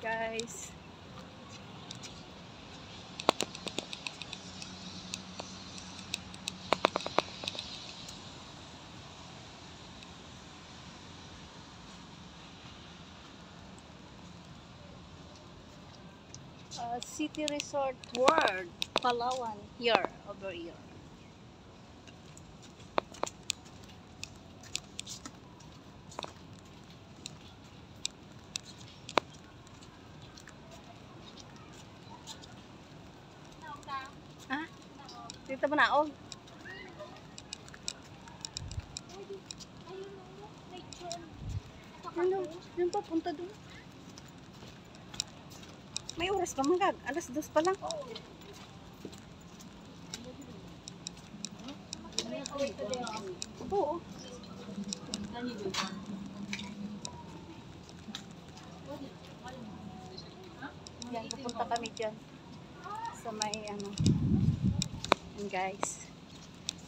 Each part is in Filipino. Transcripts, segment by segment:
guys. City Resort World, Palawan, over here. Ha? Dito ba na? Oh. Ano? Yung papunta doon. May oras pa magag. Alas 2 pa lang. Oo. Yan, pupunta kami dyan. Sa may ano. Yan guys.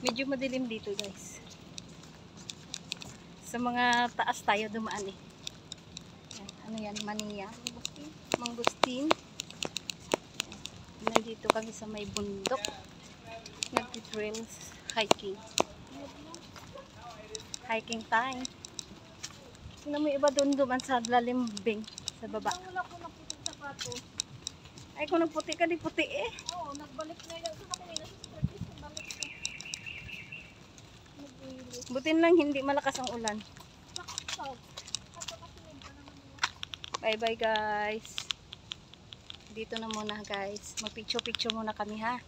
Medyo madilim dito guys. Sa mga taas tayo dumaan eh. Yan, ano yan? Mania. Mangustin. Nandito kami sa may bundok. Nag-trails hiking. Hiking time. Tingnan mo yung iba doon duman sa lalimbing sa baba. Wala ko ng puting sapato. Ay, kung nagputi ka, di puti eh. Oo, nagbalik na yun. Saan ako may nasa-service? Nagbalik ko. Nag-ilis. Butin lang hindi malakas ang ulan. Nakakasaw. Kaso kasi nagpa naman yun. Bye bye guys. Dito na muna guys. Mag-picture-picture muna kami ha.